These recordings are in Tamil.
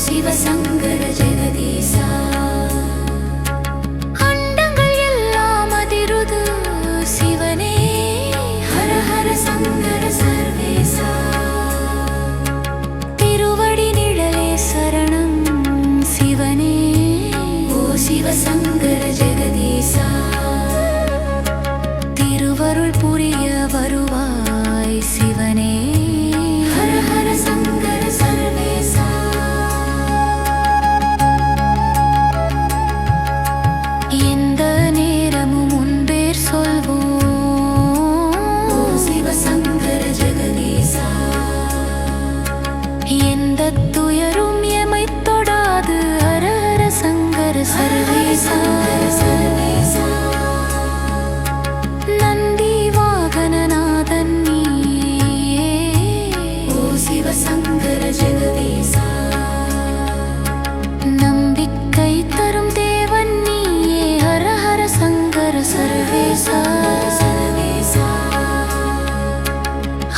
சிவசங்கர ஜெகதீசா அண்டங்கள் எல்லாம் அதிருது சிவனே ஹர ஹர சங்கர சர்வேசா திருவடி நிழலே சரணம் சிவனே ஓ சிவசங்கர ஜெகதீசா திருவருள் புரிய வருவாய் சிவனே ஹர ஹர சங்கர சர்வேசா எந்த நேரமும் உன் பேர் சொல்வோம் ஓ சிவசங்கர ஜெகதீசா எந்த துயரும் எமை தொடாது ஹர ஹர சங்கர சர்வேசா நந்தி வாகனநாதன் நீயே ஓ சிவசங்கர ஜெகதீசா நம்பிக்கை தரும் தேவன் நீயே ஹர ஹர சங்கர சர்வேசா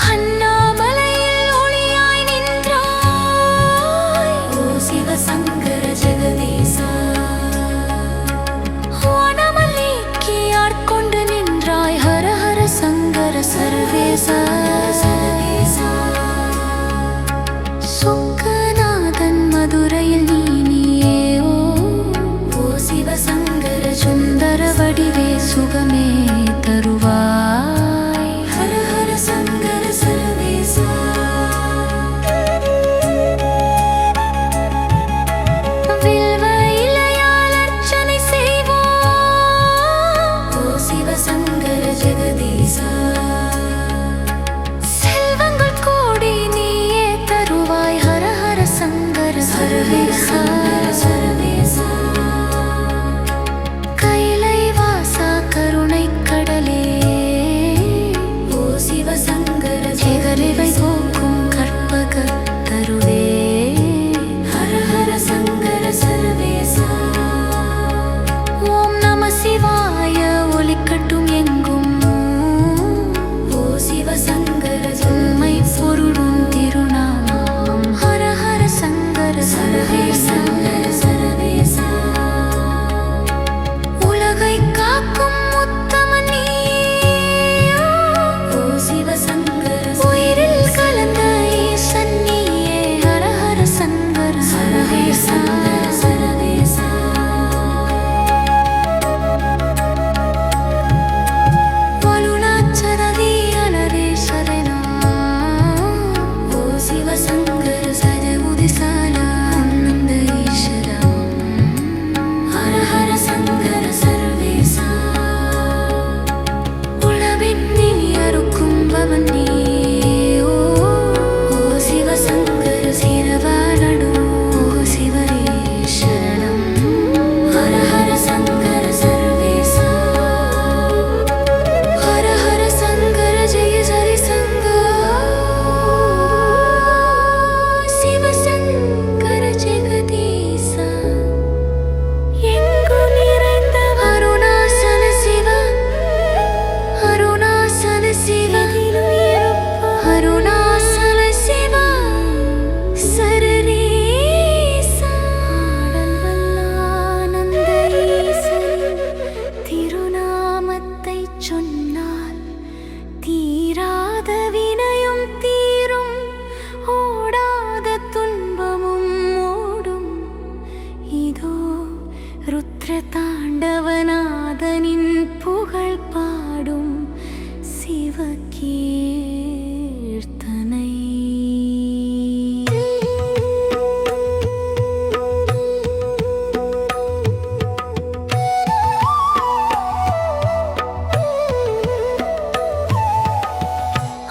அண்ணாமலையில் ஒளியாய் நின்றாய் ஓ சிவசங்கர ஜெகதீசா வனமல்லிக்கு ஆட்கொண்டு நின்றாய் ஹர ஹர சங்கர சர்வேசா சுக்கநாதன் மதுரையில் நீயே ஓ சிவசங்கர சுந்தர வடிவே சுகமே தருவாய் ஹர ஹர சங்கர சர்வேசா வில்வ இலையால் அர்ச்சனை செய்வோம் ஓ சிவசங்கர ஜெகதீசா செல்வங்கள் கோடி நீயே தருவாய் ஹர ஹர சங்கர சர்வேசா கைலை வாசா கருணை கடலே ஓ சிவசங்கர ஜெகரிவை போக்கும் கற்பக தருவே ஹர ஹர சங்கர சர்வேசா ஓம் நம சிவாய ஒலிக்கட்டும் எங்கும் ஓ சிவசங்கர உண்மை பொருளும் திருநாமம் ஹர ஹர சங்கர சர்வேசா உலகை காக்கும் உத்தமன் நீயே ஓ சிவசங்கர உயிரில் கலந்த ஈசன் நீயே ஹர ஹர சங்கர சர்வேசா வலுநாச்சரதி அனரேஸ்வரனா ஓ சிவசங்கர சரவுதிசால ஆனந்த ஈஸ்வரா ஹர ஹர சங்கர சர்வேசா உலவின் இனியருக்கும் பவன் நீயே ஓ சிவசங்கர சிரவாரணு ஓ சிவரே சரணம் ஹர ஹர சங்கர சர்வேசா ஹர ஹர சங்கர ஜெய சரி சிவசங்கர ஜெகதீசா எங்கு நிறைந்த அருணாசல சிவ அருணாசல சிவ அருணாசல சிவ சரரேசா ஆடல்வல்லானந்த ஈசனின் திருநாமத்தை சொன்னால் தீராத வினையும் தீரும் ஓடாத துன்பமும் ஓடும் இதோ ருத்ர தாண்டவநாதனின் புகழ் பாடும் சிவகீர்த்தனை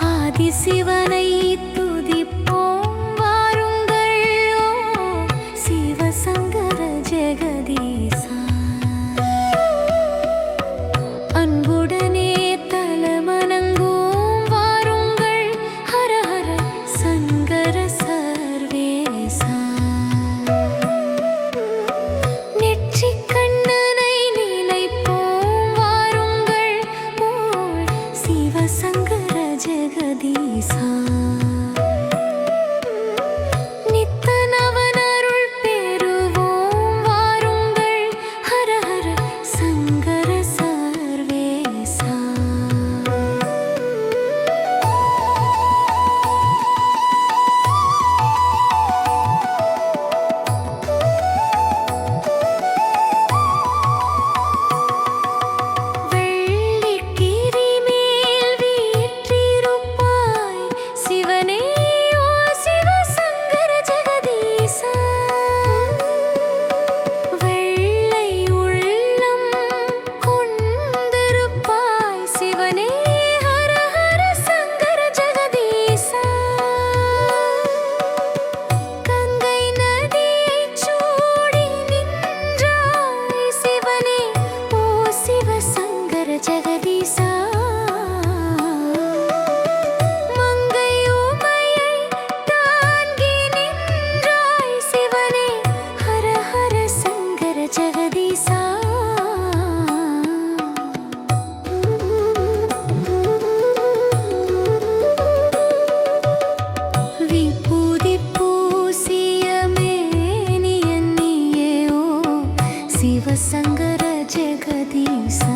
ஆதிசிவனை துதிப்போம் வாருங்கள் ஓ சிவசங்கர ஜெகதீசா சிவசங்கர ஜெகதீசா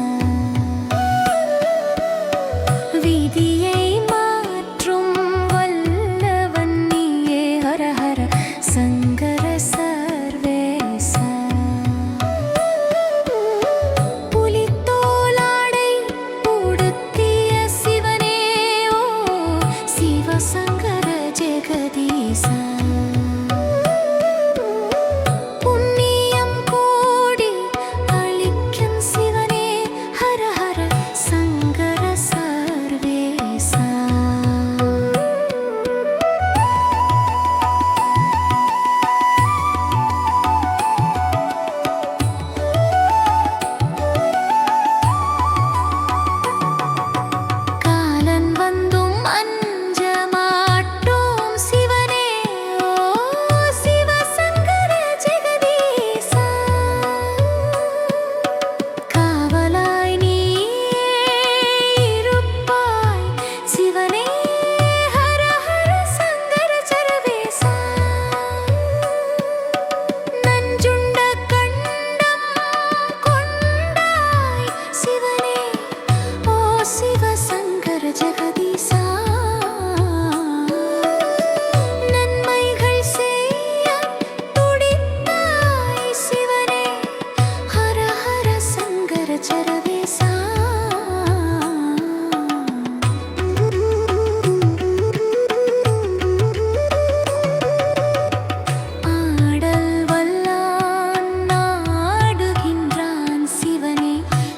விதியை மாற்றும் வல்லவன் நீயே ஹர ஹர சங்கர சர்வேசா புலித்தோலாடை உடுத்திய சிவனே ஓ சிவசங்கர ஜெகதீசா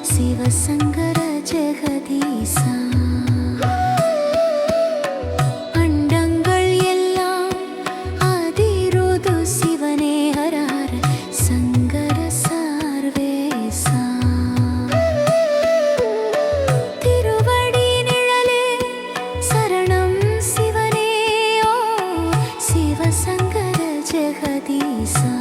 சிவசங்கர ஜெகதீசா அண்டங்கள் எல்லாம் அதிருது சிவனே ஹர ஹர சங்கர சர்வேசா திருவடி நிழலே சரணம் சிவனே ஓ சிவசங்கர ஜெகதீசா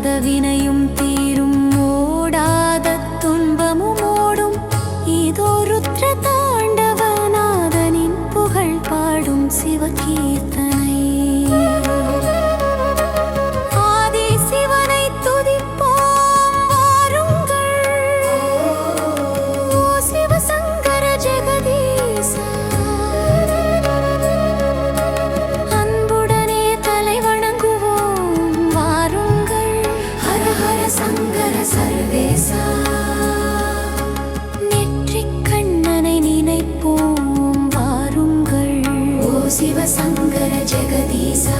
தீராத வினையும் தீரும், ஓடாத துன்பமும் ஓடும். இதோ ருத்ர தாண்டவநாதனின் புகழ் பாடும் சிவகீர்த்தனை. ஆதி சிவனை துதிப்போம் வாருங்கள். ஓ சிவசங்கர ஜெகதீசா, அன்புடனே தலை வணங்குவோம் வாருங்கள். ஹர ஹர சங்கர சர்வேசா, நெற்றிக் கண்ணனை நினைப்போம் வாருங்கள். ஓ சிவசங்கர ஜெகதீசா,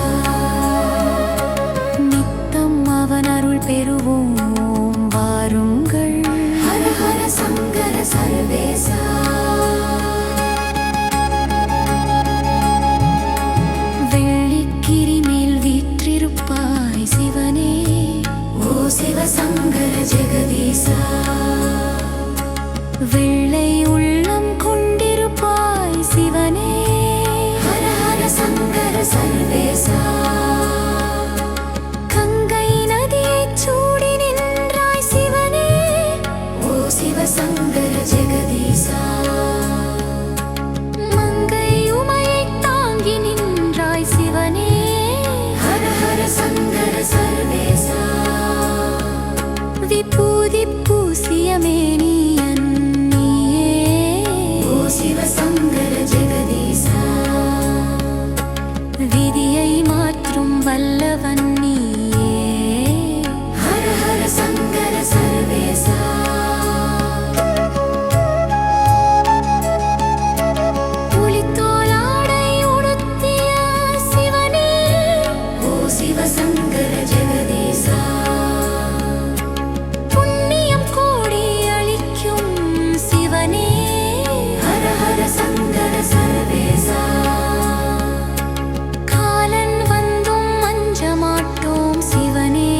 நித்தம் அவன் அருள் பெறுவோம் வாருங்கள். ஹர ஹர சங்கர சர்வேசா. வெள்ளிக்கிரி மேல் வீற்றிருப்பாய் சிவனே, ஓ சிவசங்கர ஜெகதீசா. வெள்ளை உள்ளம் கொண்டிருப்பாய் சிவனே, ஹர ஹர சங்கர சர்வேசா. கங்கை நதியைச் சூடி நின்றாய் சிவனே, ஓ சிவசங்கர ஜெகதீசா. மங்கை உமையைத் தாங்கி நின்றாய் சிவனே, ஹர ஹர சங்கர சர்வேசா. விபூதி பூசிய மேனியன் நீயே, ஓ சிவசங்கர ஜெகதீசா. விதியை மாற்றும் வல்லவன் நீயே, ஹர ஹர சங்கர சர்வேசா. புலித்தோலாடை உடுத்திய சிவனே, ஓ சிவசங்கர ஜெகதீசா. புண்ணியம் கோடி அளிக்கும் சிவனே, ஹர ஹர சங்கர சர்வேசா. காலன் வந்தும் அஞ்ச மாட்டோம் சிவனே,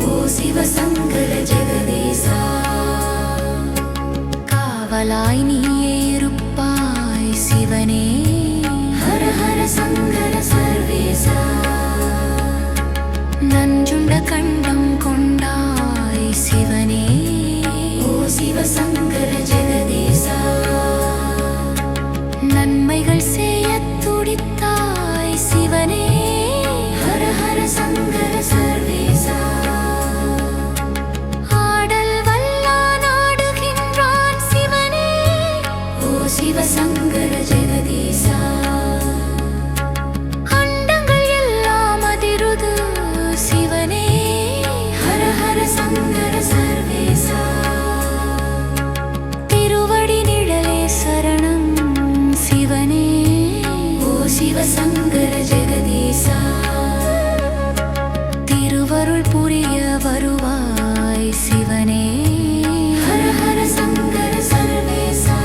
ஓ சிவசங்கர ஜெகதீசா. காவலாய் நீயே இருப்பாய் சிவனே, ஹர ஹர சங்கர சர்வேசா. நஞ்சுண்ட கண்டம் கொண்டாய் சிவனே, ஓ சிவசங்கர ஜெகதீசா. நன்மைகள் செய்யத் துடித்தாய் சிவனே, ஹர ஹர சங்கர சர்வேசா. ஆடல் வல்லான் ஆடுகின்றான் சிவனே, ஓ சிவசங்கர ஜெகதீசா. அண்டங்கள் எல்லாம் அதிருது சிவனே, ஹர ஹர சங்கர சர்வேசா. திருவடி நிழலே சரணம் சிவனே, ஓ சிவசங்கர ஜெகதீசா. திருவருள் புரிய வருவாய் சிவனே, ஹர ஹர சங்கர சர்வேசா.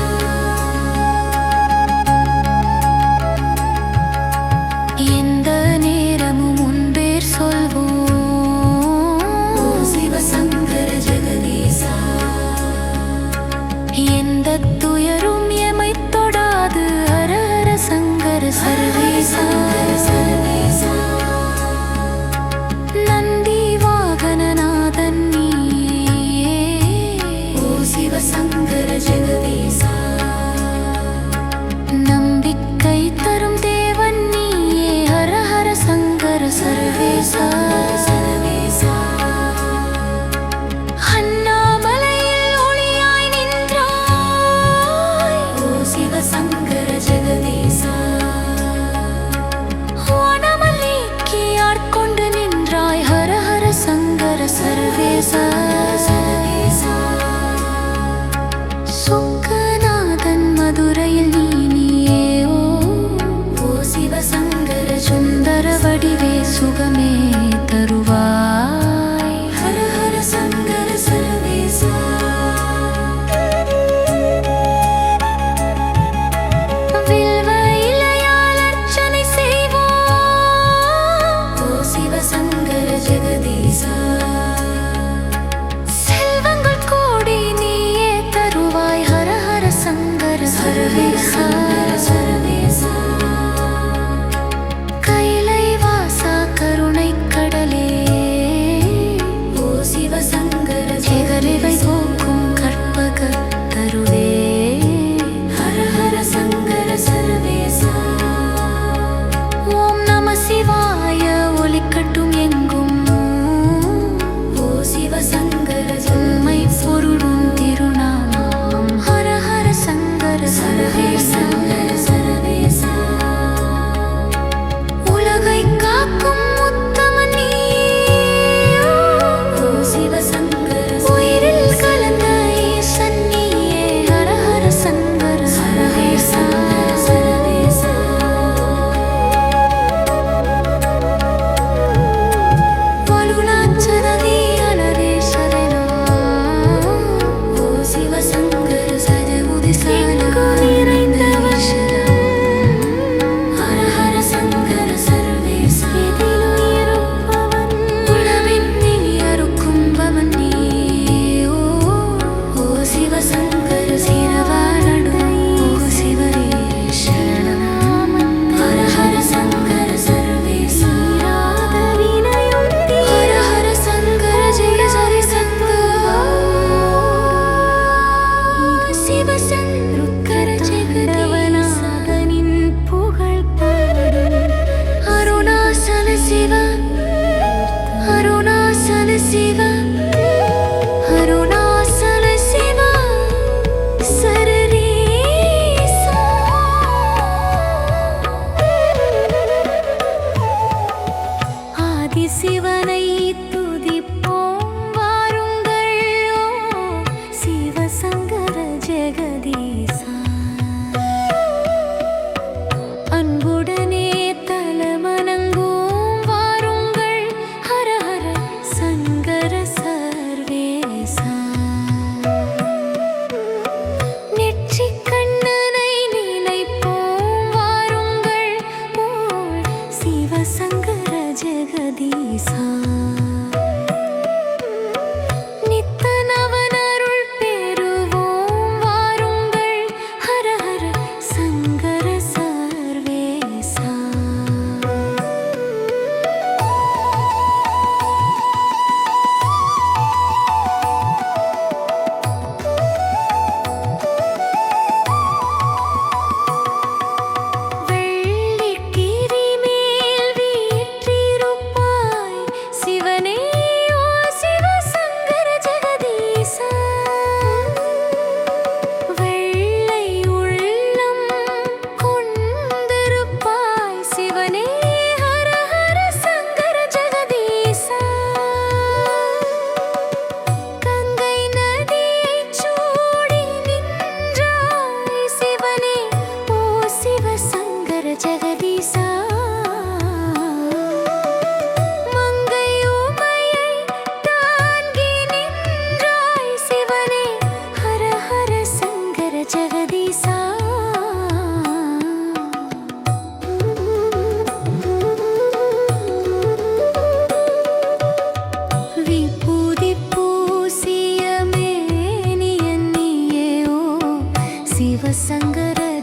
எந்த நேரமும் உன் பேர் சொல்வோம், ஓ சிவசங்கர ஜெகதீசா. எந்த துயரும் எமைத் தொடாது, ஹர ஹர சங்கர சர்வேசா. நந்தி வாகனநாதன் நீயே, ஓ சிவசங்கர ஜெகதீசா. நம்பிக்கை தரும் தேவன் நீயே, ஹர ஹர சங்கர சர்வேசா. அண்ணாமலையில் ஒளியாய் நின்றாய், ஓ சிவசங்கர ஜெகதீசா. வானமல்லிக்கு ஆட்கொண்டு நின்றாய், ஹர ஹர சங்கர சர்வேசா. சுக்கநாதன் மதுரையில் நீயே, ஓ சிவசங்கர சுந்தர வடிவே சுகமே தருவாய், ஹர ஹர சங்கர சர்வேசா. வில்வ இலையால் அர்ச்சனை செய்வோம், ஓ சிவசங்கர ஜெகதீசா. செல்வங்கள் கோடி நீயே தருவாய், ஹர ஹர சங்கர சர்வேசா. கைலை வாசா கருணை கடலே,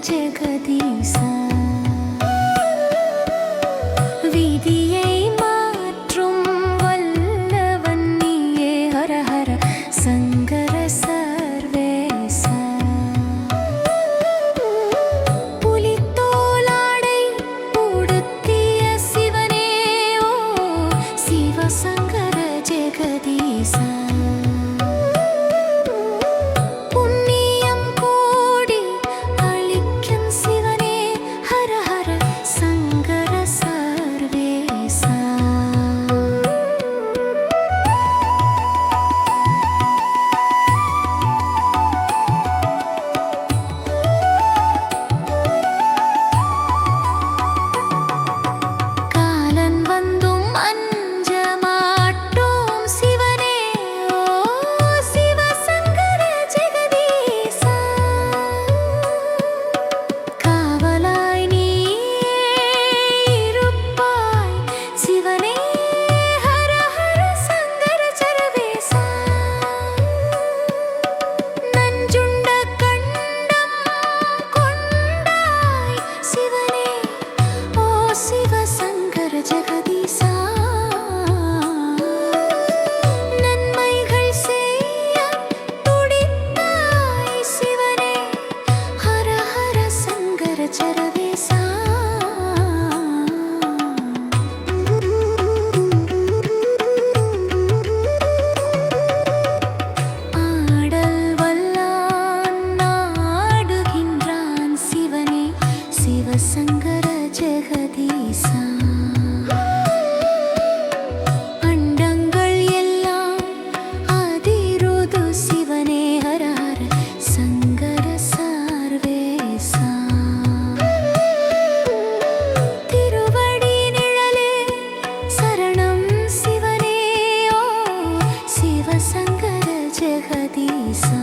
ஜெகதீசா விதியை மாற்றும் வல்லவன் நீயே ஹர ஹர சங்கர சர்வேசா புலித்தோலாடை உடுத்திய சிவனே ஓ சிவசங்கர ஜெகதீசா சிவசங்கர ஜெகதீசா அண்டங்கள் எல்லாம் அதிருது சிவனே ஹர ஹர சங்கர சர்வேசா திருவடி நிழலே சரணம் சிவனே ஓ சிவசங்கர ஜெகதீசா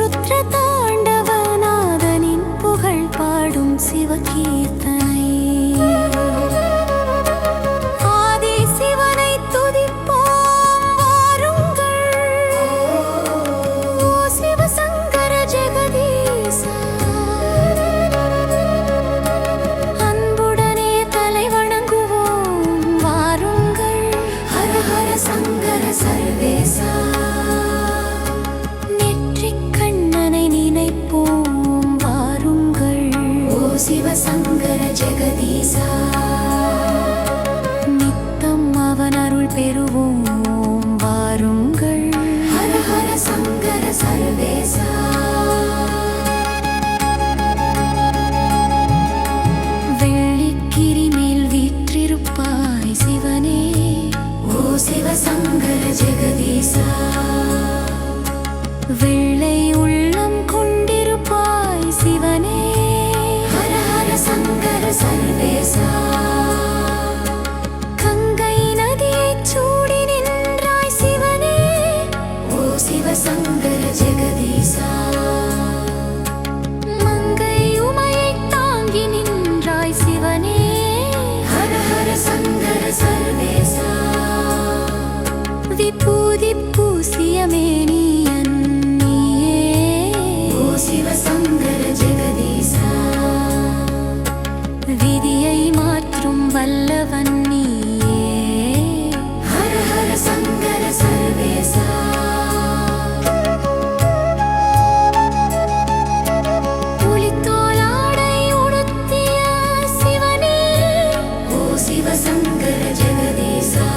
ருத்ர தாண்டவநாதனின் புகழ் பாடும் சிவகீர்த்தனை. ஆதி சிவனை துதிப்போம் வாருங்கள். ஓ சிவசங்கர ஜெகதீசா, அன்புடனே தலை வணங்குவோம் வாருங்கள். ஹர ஹர சங்கர சர்வேசா, நெற்றிக் கண்ணனை நினைப்போம் வாருங்கள். ஓ சிவசங்கர ஜெகதீசா, நித்தம் அவன் அருள் பெறுவோம் வாருங்கள். ஹர ஹர சங்கர சர்வேசா. வெள்ளிக்கிரி மேல் வீற்றிருப்பாய் சிவனே. ஓ சிவசங்கர ஜெகதீசா, வெள்ளை உள்ளம் கொண்டிருப்பாய் சிவனே. ஹர ஹர சங்கர சர்வேசா, கங்கை நதியைச் சூடி நின்றாய் சிவனே. ஓ சிவசங்கர ஜெகதீசா, மங்கை உமையைத் தாங்கி நின்றாய் சிவனே. ஹர ஹர சங்கர சர்வேசா, விபூதி பூசிய மேனியன் நீயே. ஓ சிவசங்கர ஜெகதீசா, விதியை மாற்றும் வல்லவன் நீயே. ஹர ஹர சங்கர சர்வேசா. புலித்தோலாடை உடுத்திய சிவனே. ஓ சிவசங்கர ஜெகதீசா,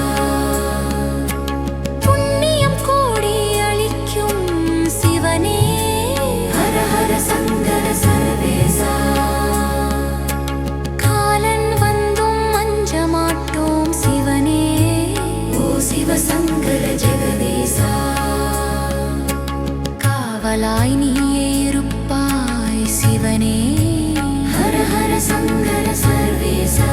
புண்ணியம் கோடி அளிக்கும் சிவனே. ஹர ஹர சங்கர சர்வேசா, காலன் வந்தும் அஞ்ச மாட்டோம் சிவனே. ஓ சிவசங்கர ஜெகதீசா, காவலாய் நீயே இருப்பாய் சிவனே. ஹர ஹர சங்கர சர்வேசா,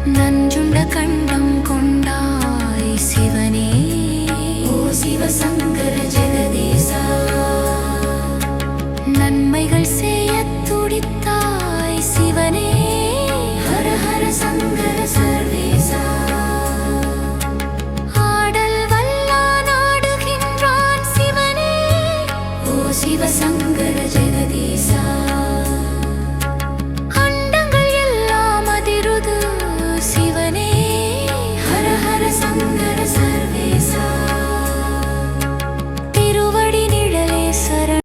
நஞ்சுண்ட கண்டம் கொண்டாய் சிவனே. ஓ சிவசங்கர ஜெகதீசா, நன்மைகள் செய்யத் துடித்தாய் சிவனே. ஹர ஹர சங்கர சர்வேசா, ஆடல் வல்லான் ஆடுகின்றான் சிவனே. ஓ சிவசங்கர